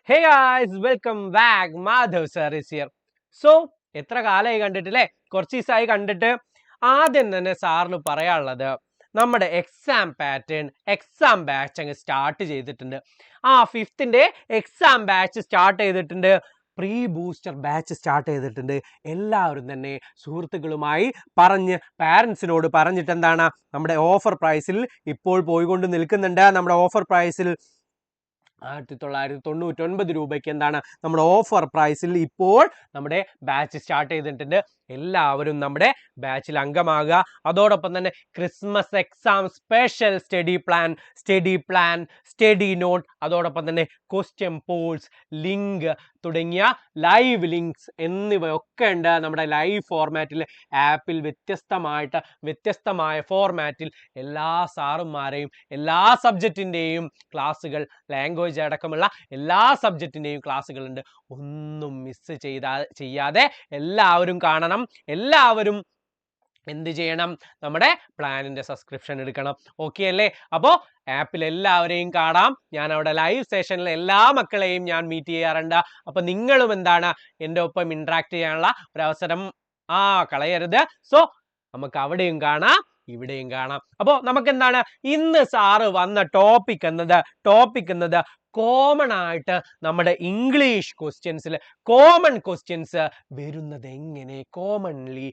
Hey guys, welcome back. Madhav sir is here. So, എത്ര കാലമായി കണ്ടിട്ടില്ലേ? കുറച്ച് ദിവസമായി കണ്ടിട്ട്. ആദ്യം തന്നെ സാറിന് പറയാനുള്ളത് നമ്മുടെ എക്സാം പാറ്റേൺ എക്സാം ബാച്ച് അങ്ങ് സ്റ്റാർട്ട് ചെയ്തിട്ടുണ്ട്. ഫിഫ്ത്തിന്റെ എക്സാം ബാച്ച് സ്റ്റാർട്ട് ചെയ്തിട്ടുണ്ട്. പ്രീ ബൂസ്റ്റർ ബാച്ച് സ്റ്റാർട്ട് ചെയ്തിട്ടുണ്ട്. എല്ലാവരും തന്നെ സുഹൃത്തുക്കളുമായി പറഞ്ഞ് പാരൻസിനോട് പറഞ്ഞിട്ട് എന്താണ് നമ്മുടെ ഓഫർ പ്രൈസിൽ ഇപ്പോൾ പോയിക്കൊണ്ട് നിൽക്കുന്നുണ്ട്. നമ്മുടെ ഓഫർ പ്രൈസിൽ 1999 രൂപയ്ക്ക് എന്താണ് നമ്മുടെ ഓഫർ പ്രൈസിൽ ഇപ്പോൾ നമ്മുടെ ബാച്ച് സ്റ്റാർട്ട് ചെയ്തിട്ടുണ്ട്. എല്ലാവരും നമ്മുടെ ബാച്ചിൽ അംഗമാകുക. അതോടൊപ്പം തന്നെ Christmas exam special study note, അതോടൊപ്പം തന്നെ ക്വസ്റ്റ്യൻ പോൾസ്, ലിങ്ക് തുടങ്ങിയ ലൈവ് ലിങ്ക്സ് എന്നിവയൊക്കെ ഉണ്ട് നമ്മുടെ ലൈവ് ഫോർമാറ്റിൽ. ആപ്പിൽ വ്യത്യസ്തമായ ഫോർമാറ്റിൽ എല്ലാ സാറുമാരെയും എല്ലാ സബ്ജക്റ്റിൻ്റെയും ക്ലാസ്സുകൾ, ലാംഗ്വേജ് അടക്കമുള്ള എല്ലാ സബ്ജക്റ്റിൻ്റെയും ക്ലാസ്സുകൾ ഉണ്ട്. ഒന്നും മിസ് ചെയ്യാതെ എല്ലാവരും കാണണം. എല്ലാവരും എന്ത് ചെയ്യണം? നമ്മുടെ പ്ലാനിന്റെ സബ്സ്ക്രിപ്ഷൻ എടുക്കണം. ഓക്കെ അല്ലേ? അപ്പോൾ ആപ്പിൽ എല്ലാവരെയും കാണാം. ഞാൻ അവിടെ ലൈവ് സെഷനിൽ എല്ലാ മക്കളെയും ഞാൻ മീറ്റ് ചെയ്യാറുണ്ട്. അപ്പൊ നിങ്ങളും എന്താണ് എൻ്റെ ഒപ്പം ഇന്ററാക്ട് ചെയ്യാനുള്ള ഒരു അവസരം കളയരുത്. സോ നമുക്ക് അവിടെയും കാണാം, ഇവിടെയും കാണാം. അപ്പോൾ നമുക്ക് എന്താണ് ഇന്ന് സാറ് വന്ന ടോപ്പിക് എന്നത് കോമൺ ആയിട്ട് നമ്മുടെ ഇംഗ്ലീഷ് ക്വസ്റ്റ്യൻസിൽ കോമൺ ക്വസ്റ്റ്യൻസ് വരുന്നത് എങ്ങനെ, കോമൺലി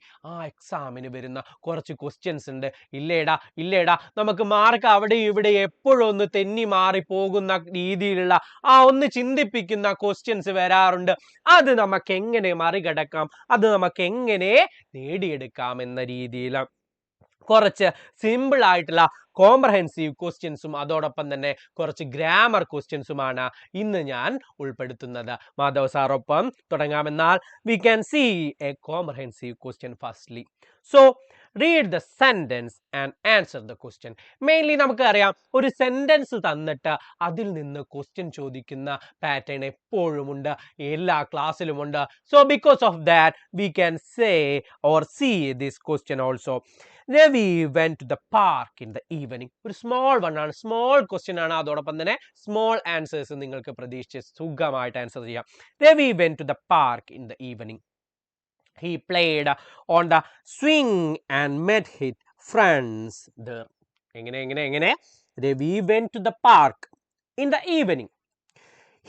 എക്സാമിന് വരുന്ന കുറച്ച് ക്വസ്റ്റ്യൻസ് ഉണ്ട്. ഇല്ലേടാ നമുക്ക് മാർക്ക് അവിടെ ഇവിടെ എപ്പോഴും ഒന്ന് തെന്നി മാറി പോകുന്ന രീതിയിലുള്ള ഒന്ന് ചിന്തിപ്പിക്കുന്ന ക്വസ്റ്റ്യൻസ് വരാറുണ്ട്. അത് നമുക്ക് എങ്ങനെ മറികടക്കാം, അത് നമുക്ക് എങ്ങനെ നേടിയെടുക്കാം എന്ന രീതിയിൽ കുറച്ച് സിമ്പിൾ ആയിട്ടുള്ള കോംപ്രഹെൻസീവ് ക്വസ്റ്റ്യൻസും അതോടൊപ്പം തന്നെ കുറച്ച് ഗ്രാമർ ക്വസ്റ്റ്യൻസുമാണ് ഇന്ന് ഞാൻ ഉൾപ്പെടുത്തുന്നത്. മാധവ് സാറൊപ്പം തുടങ്ങാമെന്നാൽ we can see a comprehensive question firstly. So read the sentence and answer the question. Mainly നമുക്ക് അറിയാം, ഒരു സെന്റൻസ് തന്നിട്ട് അതിൽ നിന്ന് ക്വസ്റ്റ്യൻ ചോദിക്കുന്ന പാറ്റേൺ എപ്പോഴും ഉണ്ട്, എല്ലാ ക്ലാസ്സിലും ഉണ്ട്. So because of that we can say or see this question also. Ravi went to the park in the evening. ഒരു സ്മോൾ ആണ്, സ്മോൾ ക്വസ്റ്റ്യൻ ആണ്. അതോടൊപ്പം തന്നെ സ്മോൾ ആൻസേഴ്സ് നിങ്ങൾക്ക് പ്രതീക്ഷിച്ച് സുഖമായിട്ട് ആൻസർ ചെയ്യാം. Ravi went to the park in the evening. He played on the swing and met his friends there. എങ്ങനെ Ravi went to the park in the evening.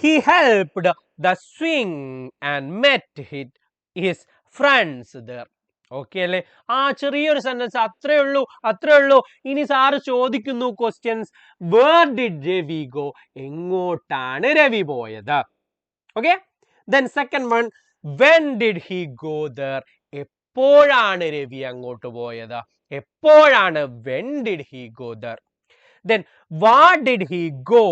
He helped the swing and met his friends there. Okay അല്ലേ? ചെറിയൊരു sentence, അത്രേ ഉള്ളൂ. ഇനി sir ചോദിക്കുന്നു questions. Where did Ravi go? എങ്ങോട്ടാണ് രവി പോയത്? Okay. Then second one, when did he go there? എപ്പോഴാണ് രവി അങ്ങോട്ട് പോയത്? എപ്പോഴാണ്? When did he go there? Then what did he go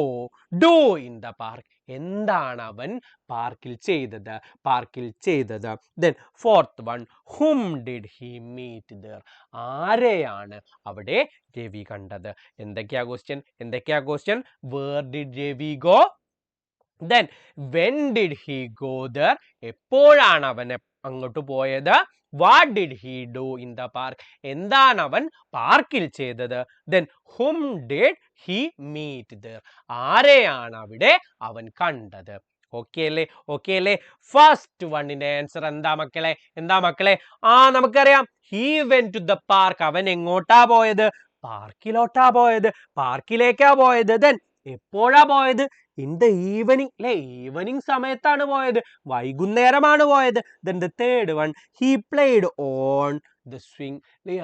do in the park? എന്താണ് അവൻ പാർക്കിൽ ചെയ്തത്? Then fourth one, whom did he meet there? ആരെയാണ് അവിടെ രവി കണ്ടത്? എന്തൊക്കെയാ question? Where did Ravi go? Then when did he go there? എപ്പോഴാണ് അവൻ അങ്ങോട്ട് പോയത്? What did he do in the park? എന്താണ് അവൻ പാർക്കിൽ ചെയ്തത്? Then whom did he meet there? ആരെയാണ് അവിടെ അവൻ കണ്ടത്? ഓക്കെ അല്ലേ? ഫസ്റ്റ് വണ്ണിന്റെ ആൻസർ എന്താ മക്കളെ? നമുക്കറിയാം, he went to the park. അവൻ എങ്ങോട്ടാ പോയത്? പാർക്കിലേക്കാ പോയത്. Then എപ്പോഴാ പോയത്? ഇൻ ദ ഈവനിങ് അല്ലെ? ഈവനിങ് സമയത്താണ് പോയത്, വൈകുന്നേരമാണ് പോയത്. Then the third one, he played on the swing.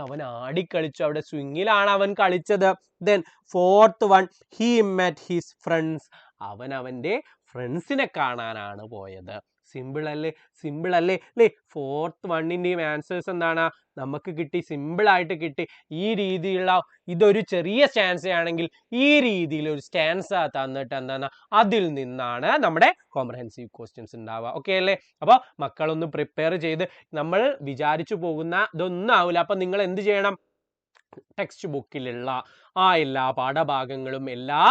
അവൻ ആടിക്കളിച്ചു, അവിടെ സ്വിങ്ങിലാണ് അവൻ കളിച്ചത്. Then fourth one, he met his friends. അവൻ അവന്റെ ഫ്രണ്ട്സിനെ കാണാനാണ് പോയത്. സിമ്പിൾ അല്ലേ? ഫോർത്ത് വണ്ണിന്റെയും ആൻസേഴ്സ് എന്താണ് നമുക്ക് കിട്ടി? സിമ്പിൾ ആയിട്ട് കിട്ടി. ഈ രീതിയിലുള്ള ഇതൊരു ചെറിയ സ്റ്റാൻസ ആണെങ്കിൽ ഈ രീതിയിൽ ഒരു സ്റ്റാൻസ തന്നിട്ട് എന്താണ് അതിൽ നിന്നാണ് നമ്മുടെ കോംപ്രഹെൻസീവ് ക്വസ്റ്റ്യൻസ് ഉണ്ടാവുക. ഓക്കെ അല്ലേ? അപ്പൊ മക്കളൊന്ന് പ്രിപ്പയർ ചെയ്ത്, നമ്മൾ വിചാരിച്ചു പോകുന്ന ഇതൊന്നും ആവില്ല. അപ്പൊ നിങ്ങൾ എന്ത് ചെയ്യണം? ടെക്സ്റ്റ് ബുക്കിലുള്ള എല്ലാ പാഠഭാഗങ്ങളും എല്ലാ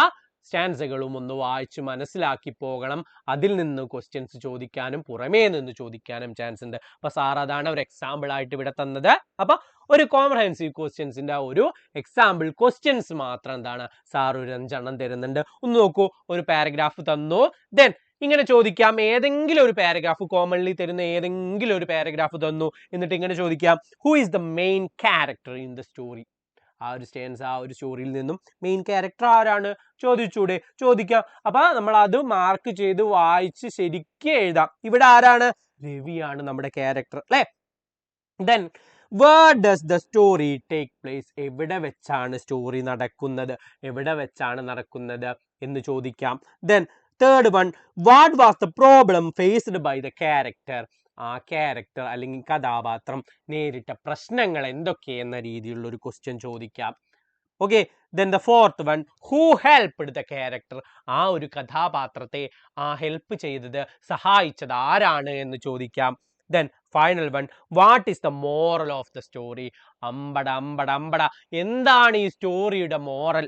സ്റ്റാൻസകളും ഒന്ന് വായിച്ച് മനസ്സിലാക്കി പോകണം. അതിൽ നിന്ന് ക്വസ്റ്റ്യൻസ് ചോദിക്കാനും പുറമേ നിന്ന് ചോദിക്കാനും ചാൻസ് ഉണ്ട്. അപ്പൊ സാർ അതാണ് ഒരു എക്സാമ്പിൾ ആയിട്ട് ഇവിടെ തന്നത്. അപ്പൊ ഒരു കോംപ്രഹെൻസീവ് ക്വസ്റ്റ്യൻസിന്റെ ഒരു എക്സാമ്പിൾ ക്വസ്റ്റ്യൻസ് മാത്രം എന്താണ് സാർ ഒരു 5 എണ്ണം തരുന്നുണ്ട്. ഒന്ന് നോക്കൂ. ഒരു പാരഗ്രാഫ് തന്നു. ദെൻ ഇങ്ങനെ ചോദിക്കാം, ഏതെങ്കിലും ഒരു പാരഗ്രാഫ് കോമൺലി തരുന്ന ഏതെങ്കിലും ഒരു പാരഗ്രാഫ് തന്നു, എന്നിട്ട് ഇങ്ങനെ ചോദിക്കാം, who is the main character in the story. ആ ഒരു സ്റ്റോറിയിൽ നിന്നും മെയിൻ ക്യാരക്ടർ ആരാണ് ചോദിച്ചൂടെ? ചോദിക്കാം. അപ്പൊ നമ്മൾ അത് മാർക്ക് ചെയ്ത് വായിച്ച് ശരിക്കും എഴുതാം. ഇവിടെ ആരാണ്? രവിയാണ് നമ്മുടെ ക്യാരക്ടർ അല്ലെ? Then where does the story take place? എവിടെ വെച്ചാണ് സ്റ്റോറി നടക്കുന്നത്? എവിടെ വെച്ചാണ് നടക്കുന്നത് എന്ന് ചോദിക്കാം. Then third one, what was the problem faced by the character? ആ ക്യാരക്ടർ അല്ലെങ്കിൽ കഥാപാത്രം നേരിട്ട പ്രശ്നങ്ങൾ എന്തൊക്കെയെന്ന രീതിയിലുള്ള ഒരു ക്വസ്റ്റ്യൻ ചോദിക്കാം. Okay. Then the fourth one, who helped the character? ആ ഒരു കഥാപാത്രത്തെ ഹെൽപ്പ് ചെയ്തത്, സഹായിച്ചത് ആരാണ് എന്ന് ചോദിക്കാം. Then final one, what is the moral of the story? അമ്പട അമ്പട അമ്പട, എന്താണ് ഈ സ്റ്റോറിയുടെ മോറൽ?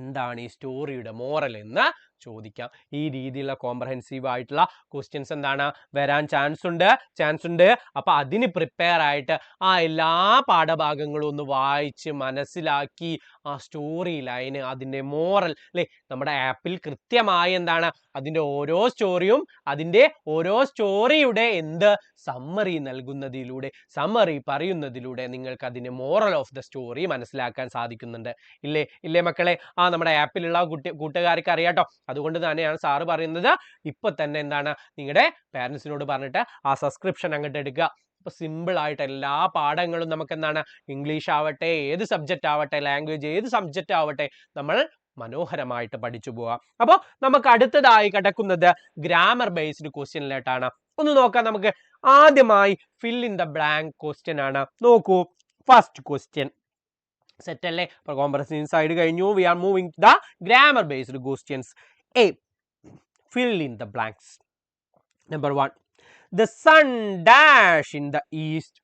എന്താണ് ഈ സ്റ്റോറിയുടെ മോറൽ എന്ന് ചോദിക്കാം. ഈ രീതിയിലുള്ള കോംപ്രഹെൻസീവ് ആയിട്ടുള്ള ക്വസ്റ്റ്യൻസ് എന്താണ് വരാൻ ചാൻസ് ഉണ്ട്. അപ്പൊ അതിന് പ്രിപ്പയർ ആയിട്ട് ആ എല്ലാ പാഠഭാഗങ്ങളും ഒന്ന് വായിച്ച് മനസ്സിലാക്കി ആ സ്റ്റോറി ലൈന്, അതിന്റെ മോറൽ അല്ലെ, നമ്മുടെ ആപ്പിൽ കൃത്യമായി എന്താണ് അതിന്റെ ഓരോ സ്റ്റോറിയും അതിന്റെ ഓരോ സ്റ്റോറിയുടെ എന്ത് സമ്മറി നൽകുന്നതിലൂടെ, സമ്മറി പറയുന്നതിലൂടെ നിങ്ങൾക്ക് അതിന്റെ മോറൽ ഓഫ് ദ സ്റ്റോറി മനസ്സിലാക്കാൻ സാധിക്കുന്നുണ്ട്. ഇല്ലേ മക്കളെ? നമ്മുടെ ആപ്പിലുള്ള കൂട്ടുകാർക്ക് അറിയാട്ടോ. അതുകൊണ്ട് തന്നെയാണ് സാറ് പറയുന്നത് ഇപ്പൊ തന്നെ എന്താണ് നിങ്ങളുടെ പാരന്റ്സിനോട് പറഞ്ഞിട്ട് ആ സബ്സ്ക്രിപ്ഷൻ അങ്ങോട്ട് എടുക്കുക. അപ്പൊ സിമ്പിൾ ആയിട്ട് എല്ലാ പാഠങ്ങളും നമുക്ക് എന്താണ്, ഇംഗ്ലീഷ് ആവട്ടെ, ഏത് സബ്ജക്റ്റ് ആവട്ടെ, ലാംഗ്വേജ് ഏത് സബ്ജക്റ്റ് ആവട്ടെ, നമ്മൾ മനോഹരമായിട്ട് പഠിച്ചു പോവാം. അപ്പോൾ നമുക്ക് അടുത്തതായി കിടക്കുന്നത് ഗ്രാമർ ബേസ്ഡ് ക്വസ്റ്റ്യനിലോട്ടാണ്. ഒന്ന് നോക്കാം നമുക്ക്. ആദ്യമായി fill in the blank question ആണ്. നോക്കൂ, ഫസ്റ്റ് ക്വസ്റ്റ്യൻ സെറ്റ് അല്ലേ? കോംപ്രഹെൻസീവ് സൈഡ് കഴിഞ്ഞു. We are moving to the grammar based questions. A, fill in the blanks. Number 1, the sun dash in the east.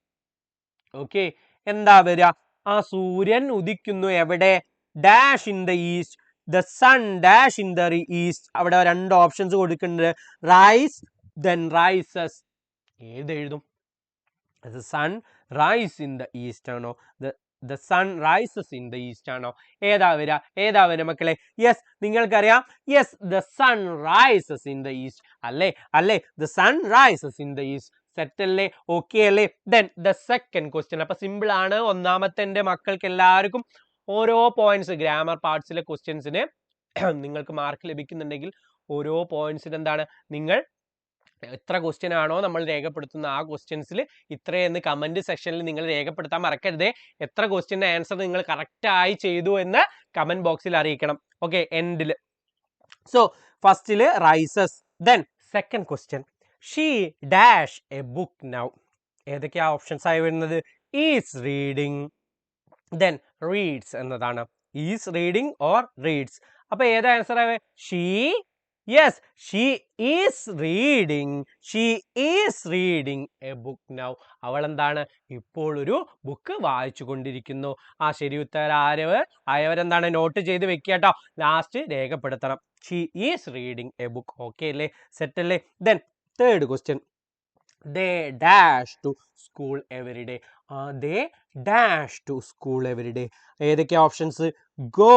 Okay, എന്താ വരിക? ആ സൂര്യൻ ഉദിക്കുന്നു എവിടെ? Dash in the east. the sun dash in the east. അവിടെ രണ്ട് options കൊടുക്കുന്നുണ്ട്, rice then rises. ഏത് എഴുതും? the sun rise in the east ആണോ? the sun rises in the east ആണോ? ഏതാ വരിക മക്കളെ? യെസ്, നിങ്ങൾക്കറിയാം. Yes, the sun rises in the east. അല്ലേ the sun rises in the east. Set അല്ലേ? ഓക്കെ അല്ലേ? Then the second question. അപ്പൊ സിമ്പിൾ ആണ്. ഒന്നാമത്തെ മക്കൾക്ക് എല്ലാവർക്കും ഓരോ പോയിന്റ്സ്, ഗ്രാമർ പാർട്സിലെ ക്വസ്റ്റ്യൻസിന് നിങ്ങൾക്ക് മാർക്ക് ലഭിക്കുന്നുണ്ടെങ്കിൽ ഓരോ പോയിന്റ്സിന് എന്താണ്, നിങ്ങൾ എത്ര ക്വസ്റ്റ്യൻ ആണോ നമ്മൾ രേഖപ്പെടുത്തുന്ന ആ ക്വസ്റ്റ്യൻസിൽ ഇത്രയെന്ന് കമന്റ് സെക്ഷനിൽ നിങ്ങൾ രേഖപ്പെടുത്താൻ മറക്കരുതേ. എത്ര ക്വസ്റ്റ്യൻ്റെ ആൻസർ നിങ്ങൾ കറക്റ്റ് ആയി ചെയ്തു എന്ന് കമന്റ് ബോക്സിൽ അറിയിക്കണം. ഓക്കെ, എൻഡിൽ. സോ ഫസ്റ്റില് rises. Then second question, she dash A book now. ഏതൊക്കെയാ ഓപ്ഷൻസ് ആയി വരുന്നത്? ഈസ് റീഡിങ്, ദെൻ റീഡ്സ് എന്നതാണ്. Is reading or reads. അപ്പൊ ഏതാ answer Ave? She. Yes, she is reading. She is reading A book now. അവൾ എന്താണ്, ഇപ്പോൾ ഒരു ബുക്ക് വായിച്ചു കൊണ്ടിരിക്കുന്നു. ആ ശരി ഉത്തരം ആയവരെന്താണ് നോട്ട് ചെയ്ത് വെക്കുക കേട്ടോ. ലാസ്റ്റ് രേഖപ്പെടുത്തണം. She is reading A book. Okay അല്ലേ? സെറ്റ് അല്ലേ? Then third question, they dash to school every day. they dash to school every day. ഏതൊക്കെ options? go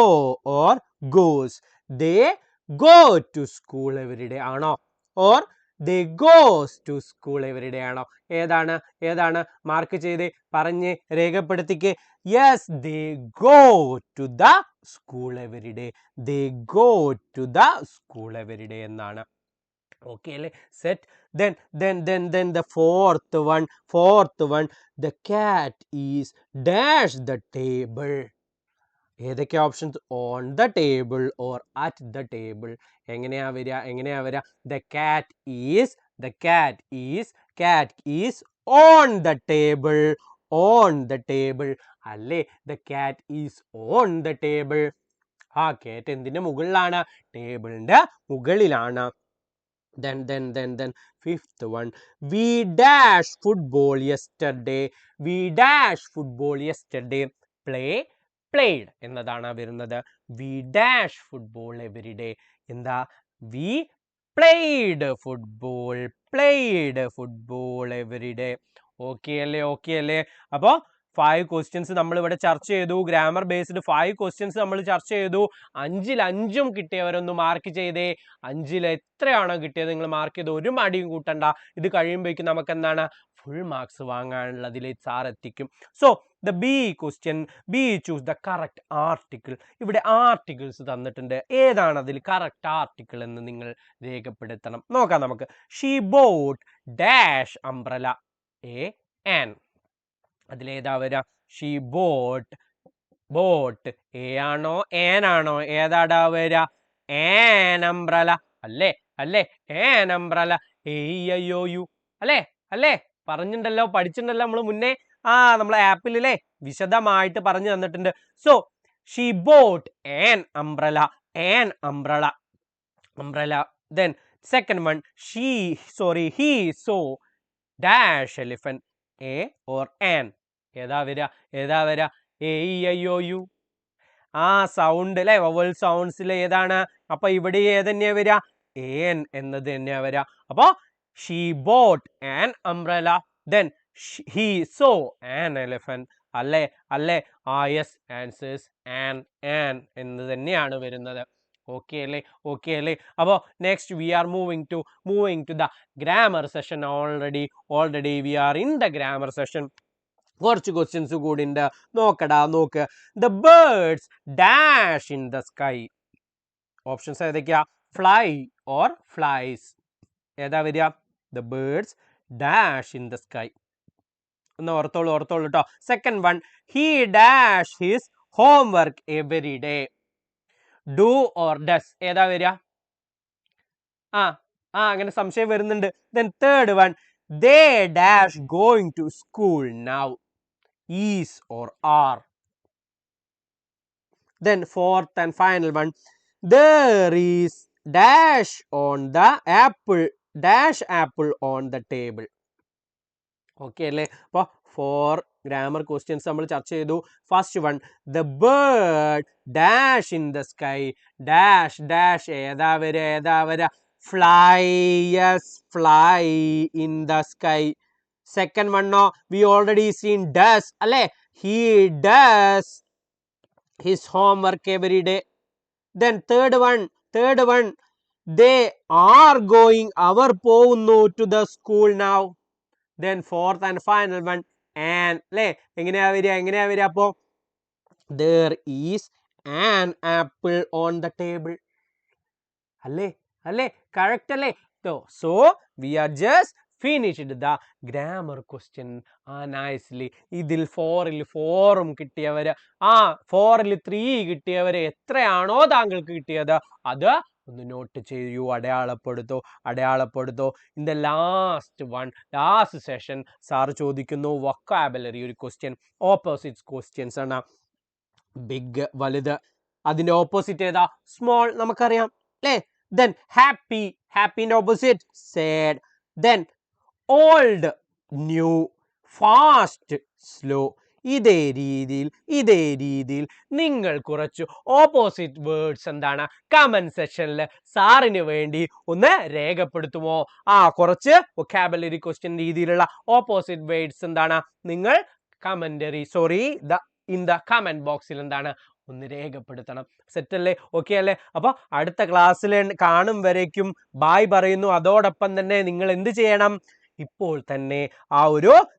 or goes. they go to school every day ആണോ? or they goes to school every day ആണോ? ഏതാണ് mark ചെയ്ത് പറഞ്ഞ് രേഖപ്പെടുത്തിക്ക്. Yes, they go to the school every day. they go to the school every day എന്നാണ്. Okay അല്ലേ? Set. then the fourth one, the cat is dash the table. ഏതൊക്കെ options? on the table or at the table. എങ്ങനെയാ വരിക? the cat is on the table. അല്ലേ? the cat is on the table. ആ cat എന്തിന്റെ മുകളിലാണ്? ടേബിളിന്റെ മുകളിലാണ്. Then fifth one, we dash football yesterday. played എന്നതാണ് വരുന്നത്. we dash football every day. എന്താ? we played football every day. Okay അല്ലേ? അപ്പോ 5 ക്വസ്റ്റ്യൻസ് നമ്മൾ ഇവിടെ ചർച്ച ചെയ്തു. ഗ്രാമർ ബേസ്ഡ് 5 ക്വസ്റ്റ്യൻസ് നമ്മൾ ചർച്ച ചെയ്തു. 5ൽ 5ഉം കിട്ടിയവരൊന്ന് മാർക്ക് ചെയ്തേ. 5ൽ എത്രയാണോ കിട്ടിയത് നിങ്ങൾ മാർക്ക് ചെയ്ത് ഒരു മടിയും കൂട്ടണ്ട. ഇത് കഴിയുമ്പോഴേക്കും നമുക്ക് എന്താണ് ഫുൾ മാർക്സ് വാങ്ങാനുള്ളതിലേക്ക് സാർ എത്തിക്കും. So the B question, B choose the correct article. ഇവിടെ ആർട്ടിക്കിൾസ് തന്നിട്ടുണ്ട്. ഏതാണ് അതിൽ കറക്റ്റ് ആർട്ടിക്കിൾ എന്ന് നിങ്ങൾ രേഖപ്പെടുത്തണം. നോക്കാം നമുക്ക്. She bought dash umbrella a an. അതിലേതാ വരിക? ഷീ ബോട്ട് എ ആണോ ആൻ ആണോ? ഏതാടാ വരിക? ആൻ അംബ്രല അല്ലേ? അല്ലേ? ആൻ അംബ്രല AEIOU അല്ലേ? അല്ലേ? പറഞ്ഞിട്ടുണ്ടല്ലോ, പഠിച്ചിട്ടുണ്ടല്ലോ നമ്മൾ മുന്നേ. നമ്മളെ ആപ്പിലല്ലേ വിശദമായിട്ട് പറഞ്ഞു തന്നിട്ടുണ്ട്. So she boat an umbrella, an umbrella, umbrella. Then second one, he saw dash elephant. A or an? ഏതാ വരിക? ഏതാ വരിക? AEIOU. സൗണ്ട് അല്ലെ, വവൽ സൗണ്ട്സിൽ ഏതാണ്? അപ്പൊ ഇവിടെ ഏതന്നെയാ വരിക? an എന്നത് തന്നെയാ വരിക. അപ്പൊ she boat an umbrella, then he saw an elephant. അല്ലേ? അല്ലേ? യെസ്, ആൻസേഴ്സ് an എന്ന് തന്നെയാണ് വരുന്നത്. ഓക്കെ അല്ലേ? ഓക്കെ അല്ലേ? അപ്പോൾ next we are moving to the grammar session. Already we are in the grammar session. കുറച്ച് ക്വസ്റ്റ്യൻസ് കൂടി ഉണ്ട്. നോക്ക്. The birds dash in the sky. Options ഏതൊക്കെയാ? Fly or flies. ഏതാ വരിക? The birds dash in the sky. ഒന്ന് ഓർത്തോളൂ കേട്ടോ. Second one, he dash his homework every day. Do or does? ഏതാ വരിക? അങ്ങനെ സംശയം വരുന്നുണ്ട്. Then third one, they dash going to school now. Is or are? Then fourth and final one, there is dash on the apple, dash apple on the table. Okay അല്ലേ? അപ്പോൾ 4 grammar questions നമ്മൾ ചർച്ച ചെയ്തു. First one, the bird dash in the sky. Dash ഏതാ വരിക? Fly. Yes, fly in the sky. Second വണ്ണോ we already seen does അല്ലേ? He does his homework every day. Then third one, they are going, അവർ പോകുന്നു to the school now. Then fourth and final one, an. അല്ലേ? എങ്ങനെയാ വരിക? അപ്പോ there is an apple on the table. അല്ലേ? correct അല്ലേ? So we are just finished the grammar question nicely. ഇതിൽ 4ൽ 4ഉം കിട്ടിയവര്, 4ൽ 3 കിട്ടിയവര് എത്രയാണോ താങ്കൾക്ക് കിട്ടിയത് അത് ഒന്ന് നോട്ട് ചെയ്യൂ, അടയാളപ്പെടുത്തോ. In the last session sir ചോദിക്കുന്നു വൊക്കാബുലറി ഒരു ക്വസ്റ്റ്യൻ. ഓപ്പോസിറ്റ് ക്വസ്റ്റ്യൻസ് ആണ്. ബിഗ് വലുത്, അതിന്റെ ഓപ്പോസിറ്റ് ഏതാ? സ്മോൾ, നമുക്കറിയാം അല്ലേ? ദെൻ ഹാപ്പിന്റെ opposite sad. Then old, new, fast, slow. ഇതേ രീതിയിൽ നിങ്ങൾ കുറച്ച് ഓപ്പോസിറ്റ് വേർഡ്സ് എന്താണ് കമന്റ് സെക്ഷനിൽ സാറിന് വേണ്ടി ഒന്ന് രേഖപ്പെടുത്തുമോ? കുറച്ച് വൊക്കാബുലറി ക്വസ്റ്റ്യൻ രീതിയിലുള്ള ഓപ്പോസിറ്റ് വേർഡ്സ് എന്താണ് നിങ്ങൾ ഇൻ ദ കമന്റ് ബോക്സിൽ എന്താണ് ഒന്ന് രേഖപ്പെടുത്തണം. സെറ്റ് അല്ലേ? ഓക്കെ അല്ലേ? അപ്പൊ അടുത്ത ക്ലാസ്സിൽ കാണും വരേക്കും ബായ് പറയുന്നു. അതോടൊപ്പം തന്നെ നിങ്ങൾ എന്ത് ചെയ്യണം? ഇപ്പോൾ തന്നെ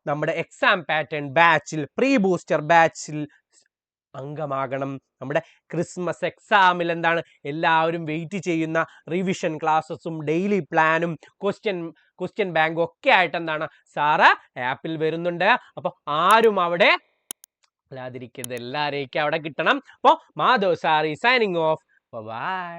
നമ്മുടെ എക്സാം പാറ്റേൺ ബാച്ചിൽ, പ്രീ ബൂസ്റ്റർ ബാച്ചിൽ അംഗമാകണം. നമ്മുടെ ക്രിസ്മസ് എക്സാമിൽ എന്താണ് എല്ലാവരും വെയിറ്റ് ചെയ്യുന്ന റിവിഷൻ ക്ലാസ്സസും ഡെയിലി പ്ലാനും ക്വസ്റ്റ്യൻ ബാങ്കും ഒക്കെ ആയിട്ട് എന്താണ് സാറ് ആപ്പിൽ വരുന്നുണ്ട്. അപ്പൊ ആരും അവിടെ അല്ലാതിരിക്കരുത്, എല്ലാവരേക്കും അവിടെ കിട്ടണം. അപ്പോൾ മാധവ് സാറി സൈനിങ് ഓഫ്. ബൈ.